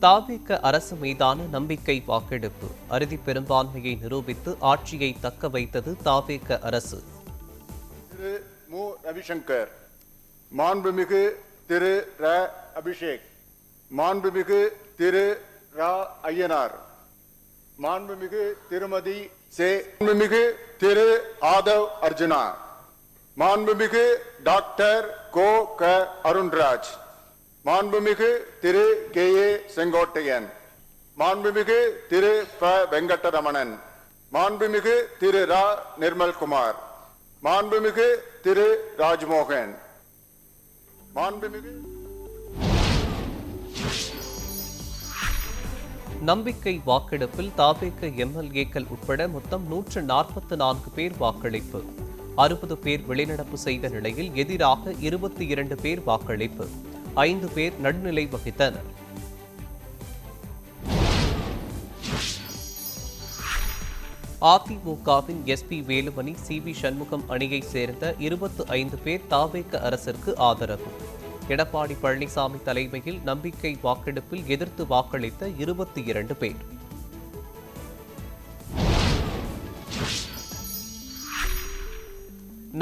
தாவேக அரசு மீதான நம்பிக்கை வாக்கெடுப்பு அறுதி பெரும்பான்மையை நிரூபித்து ஆட்சியை தக்க வைத்தது தாவேக அரசு. திரு மு ரவிசங்கர், மாண்புமிகு திரு ர அபிஷேக், மாண்புமிகு திரு ரா ஐயனார், மாண்புமிகு திருமதி மாண்புமிகு திரு ஆதவ் அர்ஜுனா, மாண்புமிகு டாக்டர் கோ க அருண்ராஜ், மாண்புமிகு திரு கே ஏ செங்கோட்டையன், மாண்புமிகு திரு ப வெங்கடரமணன், மாண்புமிகு திரு ரா நிர்மல்குமார், மாண்புமிகு திரு ராஜ்மோகன், மாண்புமிகு நம்பிக்கை வாக்கெடுப்பில் தாவேக எம்எல்ஏக்கள் உட்பட மொத்தம் 144 பேர் வாக்களிப்பு. 60 பேர் வெளிநடப்பு செய்த நிலையில் எதிராக 22 பேர் வாக்களிப்பு. 5 பேர் நடுநிலை வகித்தனர். அதிமுகவின் எஸ்பி வேலுமணி, சி.வி. சண்முகம் அணியைச் சேர்ந்த 25 பேர் தாவேக அரசிற்கு ஆதரவு. எடப்பாடி பழனிசாமி தலைமையில் நம்பிக்கை வாக்கெடுப்பில் எதிர்த்து வாக்களித்த 22 பேர்.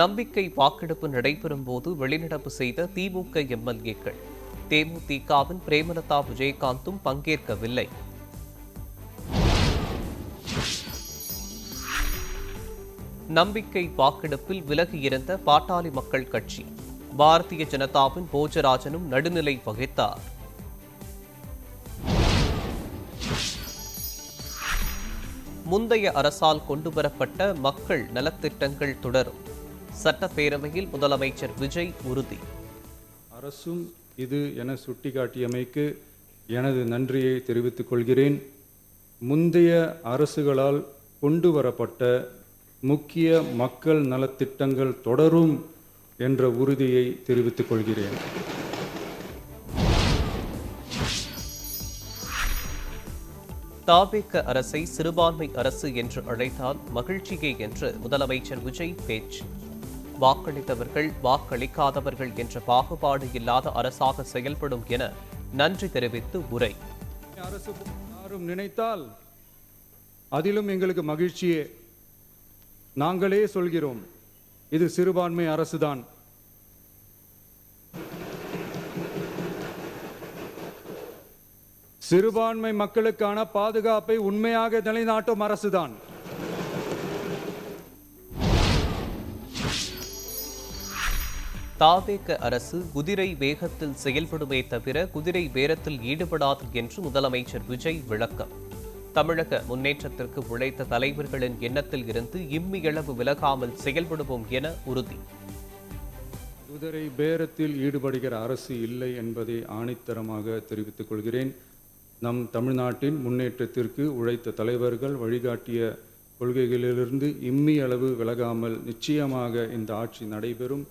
நம்பிக்கை வாக்கெடுப்பு நடைபெறும் போது வெளிநடப்பு செய்த திமுக எம்எல்ஏக்கள். தேமுதிகவின் பிரேமலதா விஜயகாந்தும் பங்கேற்கவில்லை. நம்பிக்கை வாக்கெடுப்பில் விலகியிருந்த பாட்டாளி மக்கள் கட்சி. பாரதிய ஜனதாவின் போஜராஜனும் நடுநிலை வகித்தார். முந்தைய அரசால் கொண்டுவரப்பட்ட மக்கள் நலத்திட்டங்கள் தொடரும். சட்டப்பேரவையில் முதலமைச்சர் விஜய் உறுதி. அரசும் இது என சுட்டிக்காட்டியமைக்கு எனது நன்றியை தெரிவித்துக் கொள்கிறேன். முந்தைய அரசுகளால் கொண்டுவரப்பட்ட முக்கிய மக்கள் நலத்திட்டங்கள் தொடரும் என்ற உறுதியை தெரிவித்துக் கொள்கிறேன். தாவேக அரசை சிறுபான்மை அரசு என்று அழைத்தால் மகிழ்ச்சியே என்று முதலமைச்சர் விஜய் பேச்சு. வாக்களித்தவர்கள் வாக்களிக்காதவர்கள் என்ற பாகுபாடு இல்லாத அரசாக செயல்படும் என நன்றி தெரிவித்து உரை. அரசு யாரும் நினைத்தால் அதிலும் எங்களுக்கு மகிழ்ச்சியே. நாங்களே சொல்கிறோம், இது சிறுபான்மை அரசுதான். சிறுபான்மை மக்களுக்கான பாதுகாப்பை உண்மையாக நிலைநாட்டும் அரசுதான். தாவேக அரசு குதிரை வேகத்தில் செயல்படுமே தவிர குதிரை பேரத்தில் ஈடுபடாது என்று முதலமைச்சர் விஜய் விளக்கம். தமிழக முன்னேற்றத்திற்கு உழைத்த தலைவர்களின் எண்ணத்தில் இருந்து இம்மியளவு விலகாமல் செயல்படுவோம் என உறுதி. குதிரை பேரத்தில் ஈடுபடுகிற அரசு இல்லை என்பதை ஆணித்தரமாக தெரிவித்துக் கொள்கிறேன். நம் தமிழ்நாட்டின் முன்னேற்றத்திற்கு உழைத்த தலைவர்கள் வழிகாட்டிய கொள்கைகளிலிருந்து இம்மியளவு விலகாமல் நிச்சயமாக இந்த ஆட்சி நடைபெறும்.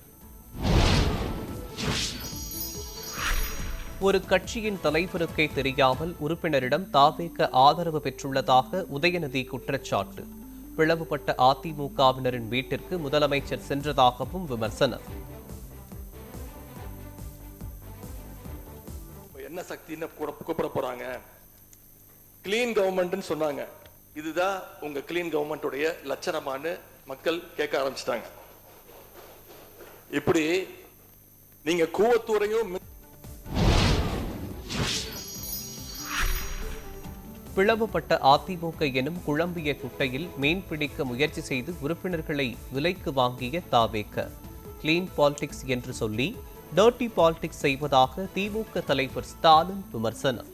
ஒரு கட்சியின் தலைவருக்கே தெரியாமல் உறுப்பினரிடம் தாவேக ஆதரவு பெற்றுள்ளதாக உதயநிதி குற்றச்சாட்டு. பிளவுபட்ட அதிமுகவினரின் வீட்டிற்கு முதலமைச்சர் சென்றதாகவும் விமர்சனம். என்ன சக்தின்னு கூப்பிட போறாங்க, கிளீன் கவர்மெண்ட் சொன்னாங்க. இதுதான் உங்க கிளீன் கவர்மெண்ட்டுடைய லட்சணமானு மக்கள் கேட்க ஆரம்பிச்சிட்டாங்க. இப்படி நீங்க கூவத்தூரையும் பிளவுபட்ட அதிமுக எனும் குழம்பிய குட்டையில் மீன் பிடிக்க முயற்சி செய்து உறுப்பினர்களை விலைக்கு வாங்கிய தாவேக. கிளீன் பாலிடிக்ஸ் என்று சொல்லி டர்ட்டி பாலிடிக்ஸ் செய்வதாக திமுக தலைவர் ஸ்டாலின் விமர்சனம்.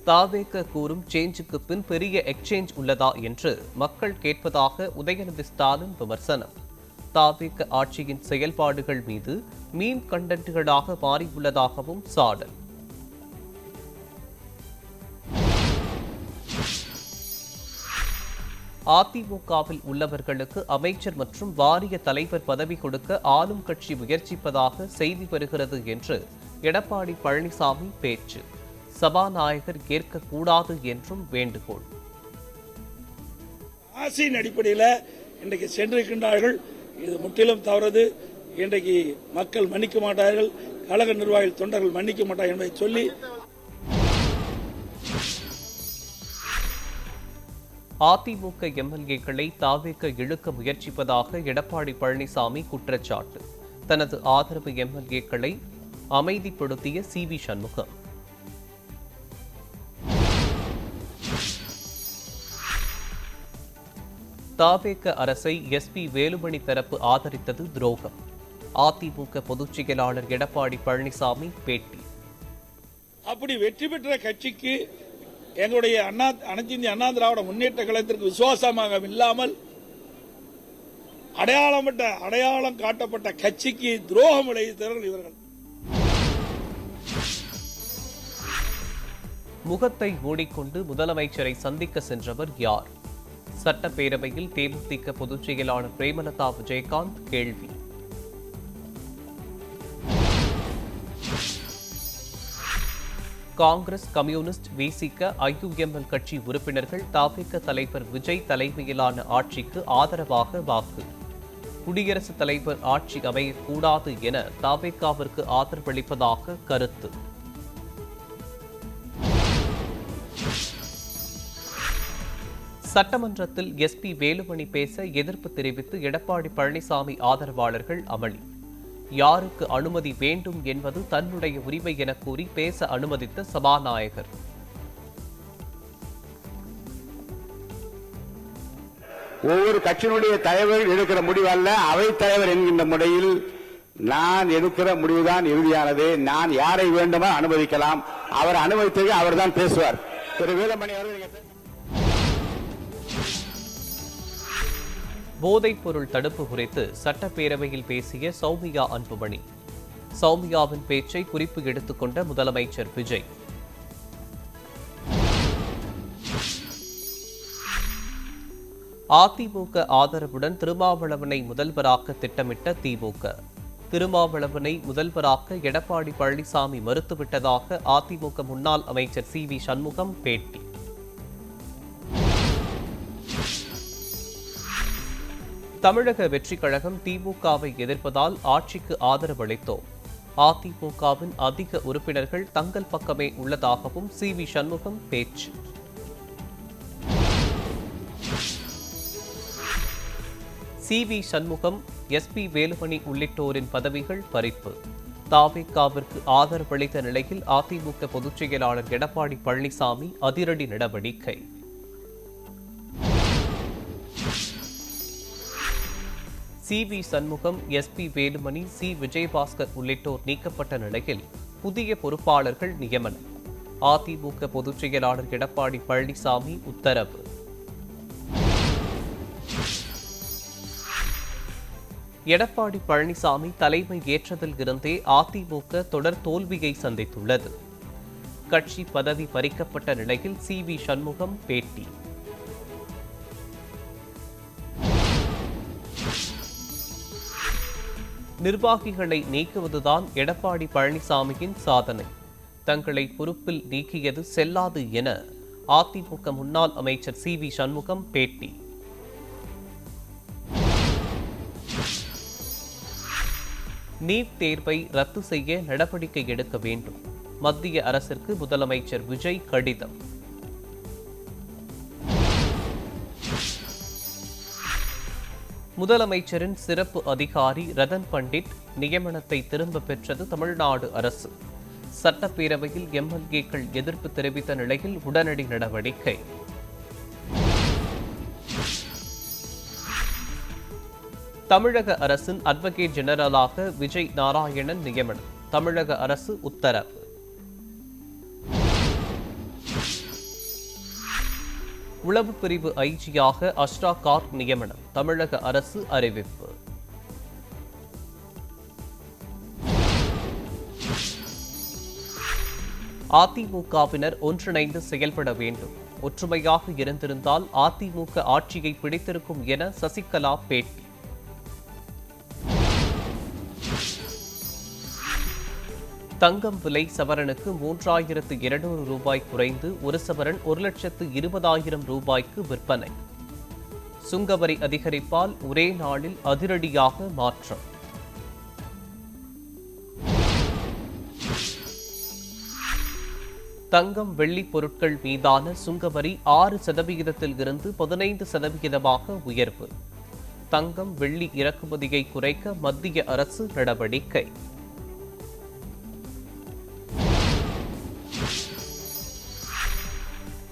தாவேக கூறும் சேஞ்சுக்கு பின் பெரிய எக்ஸ்சேஞ்ச் உள்ளதா என்று மக்கள் கேட்பதாக உதயநிதி ஸ்டாலின் விமர்சனம். தாவேக ஆட்சியின் செயல்பாடுகள் மீது மீம் கண்டென்ட்களாக மாறியுள்ளதாகவும் சாடல். அதிமுகவில் உள்ளவர்களுக்கு அமைச்சர் மற்றும் வாரிய தலைவர் பதவி கொடுக்க ஆளும் கட்சி முயற்சிப்பதாக செய்தி வருகிறது என்று எடப்பாடி பழனிசாமி பேச்சு. சபாநாயகர் ஏற்கக்கூடாது என்றும் வேண்டுகோள். ஆசையின் அடிப்படையில் இன்றைக்கு சென்றிருக்கின்றார்கள். இது முற்றிலும் தவறது. இன்றைக்கு மக்கள் மன்னிக்க மாட்டார்கள், கழக நிர்வாகிகள் தொண்டர்கள் மன்னிக்க மாட்டார்கள் என்பதை சொல்லி அதிமுக எம்எல்ஏக்களை தாவேக இழுக்க முயற்சிப்பதாக எடப்பாடி பழனிசாமி குற்றச்சாட்டு. தனது ஆதரவு எம்எல்ஏக்களை அமைதிப்படுத்திய சி.வி. சண்முகம். தாவேக அரசை எஸ்.பி. வேலுமணி தரப்பு ஆதரித்தது துரோகம். அதிமுக பொதுச் செயலாளர் எடப்பாடி பழனிசாமி பேட்டி. அப்படி வெற்றி பெற்ற கட்சிக்கு எங்களுடைய அனைத்து இந்திய அண்ணா திராவிட முன்னேற்ற கழகத்திற்கு விசுவாசமாக இல்லாமல் அடையாளம் காட்டப்பட்ட கட்சிக்கு துரோகம் விளைவித்தவர்கள் இவர்கள். முகத்தை மூடிக்கொண்டு முதலமைச்சரை சந்திக்க சென்றவர் யார்? சட்டப்பேரவையில் தேமுதிக பொதுச் செயலாளர் பிரேமலதா விஜயகாந்த் கேள்வி. காங்கிரஸ், கம்யூனிஸ்ட், விசிக, ஐயுஎம்எல் கட்சி உறுப்பினர்கள் தாவேக தலைவர் விஜய் தலைமையிலான ஆட்சிக்கு ஆதரவாக வாக்கு. குடியரசுத் தலைவர் ஆட்சி அமையக்கூடாது என தாவேகாவிற்கு ஆதரவளிப்பதாக கருத்து. சட்டமன்றத்தில் எஸ்.பி. வேலுமணி பேச எதிர்ப்பு தெரிவித்து எடப்பாடி பழனிசாமி ஆதரவாளர்கள் அமளி. யாருக்கு அனுமதி வேண்டும் என்பது தன்னுடைய உரிமை என கூறி பேச அனுமதித்த சபாநாயகர். ஒவ்வொரு கட்சியினுடைய தலைவர் எடுக்கிற முடிவு அல்ல, அவை தலைவர் என்கின்ற முறையில் நான் எடுக்கிற முடிவுதான் இறுதியானது. நான் யாரை வேண்டுமோ அனுமதிக்கலாம். அவர் அனுமதித்தது அவர் தான் பேசுவார். திரு வேலுமணி அவர்கள் போதைப்பொருள் தடுப்பு குறித்து சட்டப்பேரவையில் பேசிய சௌமியா அன்புமணி. சௌமியாவின் பேச்சை குறிப்பு எடுத்துக்கொண்ட முதலமைச்சர் விஜய். அதிமுக ஆதரவுடன் திருமாவளவனை முதல்வராக்க திட்டமிட்ட திமுக. திருமாவளவனை முதல்வராக்க எடப்பாடி பழனிசாமி மறுத்துவிட்டதாக அதிமுக முன்னாள் அமைச்சர் சி.வி. சண்முகம் பேட்டி. தமிழக வெற்றிக் கழகம் திமுகவை எதிர்ப்பதால் ஆட்சிக்கு ஆதரவளித்தோம். அதிமுகவின் அதிக உறுப்பினர்கள் தங்கள் பக்கமே உள்ளதாகவும் சி.வி. சண்முகம் பேச்சு. சி.வி. சண்முகம், எஸ்.பி. வேலுமணி உள்ளிட்டோரின் பதவிகள் பறிப்பு. தாவேகாவிற்கு ஆதரவளித்த நிலையில் அதிமுக பொதுச் செயலாளர் எடப்பாடி பழனிசாமி அதிரடி நடவடிக்கை. CV. Shanmugam, S P. Velumani, C. Vijayabaskar உள்ளிட்டோர் நீக்கப்பட்ட நிலையில் புதிய பொறுப்பாளர்கள் நியமனம். அதிமுக பொதுச் செயலாளர் எடப்பாடி பழனிசாமி உத்தரவு. எடப்பாடி பழனிசாமி தலைமை ஏற்றதில் இருந்தே அதிமுக தொடர் தோல்வியை சந்தித்துள்ளது. கட்சி பதவி பறிக்கப்பட்ட நிலையில் சி.வி. சண்முகம் பேட்டி. நிர்வாகிகளை நீக்குவதுதான் எடப்பாடி பழனிசாமியின் சாதனை. தங்களை பொறுப்பில் நீக்கியது செல்லாது என அதிமுக முன்னாள் அமைச்சர் சி.வி. சண்முகம் பேட்டி. நீட் தேர்வை ரத்து செய்ய நடவடிக்கை எடுக்க வேண்டும். மத்திய அரசிற்கு முதலமைச்சர் விஜய் கடிதம். முதலமைச்சரின் சிறப்பு அதிகாரி ரதன் பண்டிட் நியமனத்தை திரும்பப் பெற்றது தமிழ்நாடு அரசு. சட்டப்பேரவையில் எம்எல்ஏக்கள் எதிர்ப்பு தெரிவித்த நிலையில் உடனடி நடவடிக்கை. தமிழக அரசின் அட்வொகேட் ஜெனரலாக விஜய் நாராயணன் நியமனம். தமிழக அரசு உத்தரவு. உளவு பிரிவு ஐஜியாக அஷ்ரா கார்க் நியமனம். தமிழக அரசு அறிவிப்பு. அதிமுகவினர் ஒன்றிணைந்து செயல்பட வேண்டும். ஒற்றுமையாக இருந்திருந்தால் அதிமுக ஆட்சியை பிடித்திருக்கும் என சசிகலா பேட்டி. தங்கம் விலை சவரனுக்கு 3200 ரூபாய் குறைந்து ஒரு சவரன் 1,20,000 ரூபாய்க்கு விற்பனை. சுங்கவரி அதிகரிப்பால் ஒரே நாளில் அதிரடியாக மாற்றம். தங்கம் வெள்ளி பொருட்கள் மீதான சுங்கவரி 6% இருந்து 15% உயர்வு. தங்கம் வெள்ளி இறக்குமதியை குறைக்க மத்திய அரசு நடவடிக்கை.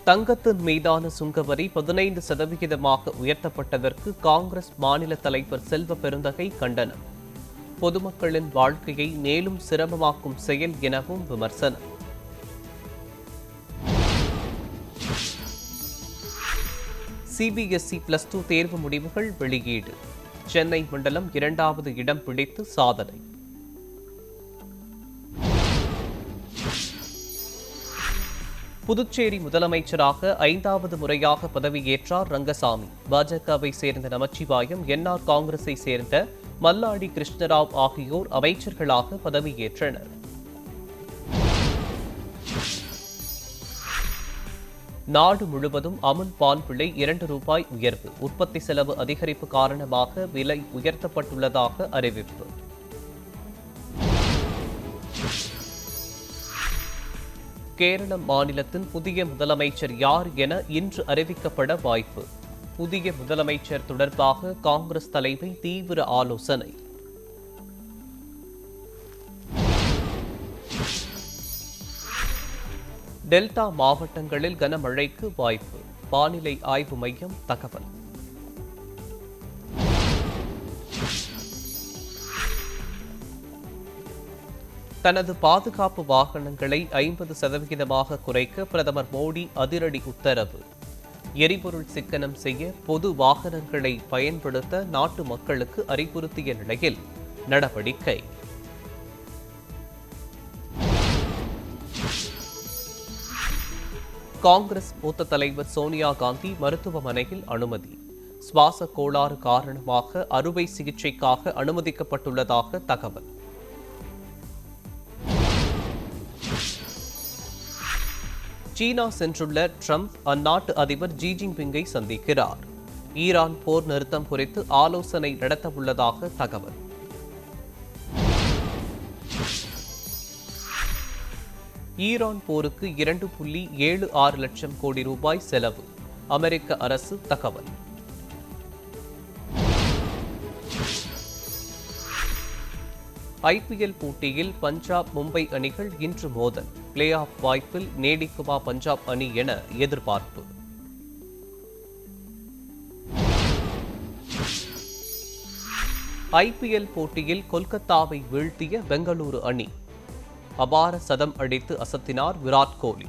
தங்கத்தின் மீதான சுங்கவரி 15% உயர்த்தப்பட்டதற்கு காங்கிரஸ் மாநில தலைவர் செல்வ பெருந்தகை கண்டனம். பொதுமக்களின் வாழ்க்கையை மேலும் சிரமமாக்கும் செயல் எனவும் விமர்சனம். CBSE +2 தேர்வு முடிவுகள் வெளியீடு. சென்னை மண்டலம் 2வது இடம் பிடித்து சாதனை. புதுச்சேரி முதலமைச்சராக 5வது முறையாக பதவியேற்றார் ரங்கசாமி. பாஜகவை சேர்ந்த நமச்சிவாயம், NR காங்கிரஸை சேர்ந்த மல்லாடி கிருஷ்ணராவ் ஆகியோர் அமைச்சர்களாக பதவியேற்றனர். நாடு முழுவதும் அமுல் பால் விலை ₹2 உயர்வு. உற்பத்தி செலவு அதிகரிப்பு காரணமாக விலை உயர்த்தப்பட்டுள்ளதாக அறிவிப்பு. கேரள மாநிலத்தின் புதிய முதலமைச்சர் யார் என இன்று அறிவிக்கப்பட வாய்ப்பு. புதிய முதலமைச்சர் தொடர்பாக காங்கிரஸ் தலைமை தீவிர ஆலோசனை. டெல்டா மாவட்டங்களில் கனமழைக்கு வாய்ப்பு. வானிலை ஆய்வு மையம் தகவல். தனது பாதுகாப்பு வாகனங்களை 50% குறைக்க பிரதமர் மோடி அதிரடி உத்தரவு. எரிபொருள் சிக்கனம் செய்ய பொது வாகனங்களை பயன்படுத்த நாட்டு மக்களுக்கு அறிவுறுத்திய நிலையில் நடவடிக்கை. காங்கிரஸ் மூத்த தலைவர் சோனியா காந்தி மருத்துவமனையில் அனுமதி. சுவாச கோளாறு காரணமாக அறுவை சிகிச்சைக்காக அனுமதிக்கப்பட்டுள்ளதாக தகவல். சீனா சென்றுள்ள ட்ரம்ப் அந்நாட்டு அதிபர் ஜி ஜின்பிங்கை சந்திக்கிறார். ஈரான் போர் நிறுத்தம் குறித்து ஆலோசனை நடத்தவுள்ளதாக தகவல். ஈரான் போருக்கு $2.76 லட்சம் கோடி செலவு. அமெரிக்க அரசு தகவல். IPL போட்டியில் பஞ்சாப் மும்பை அணிகள் இன்று மோதல். பிளே ஆஃப் வாய்ப்பில் நீடிக்குமா பஞ்சாப் அணி என எதிர்பார்ப்பு. IPL போட்டியில் கொல்கத்தாவை வீழ்த்திய பெங்களூரு அணி. அபார சதம் அடித்து அசத்தினார் விராட் கோலி.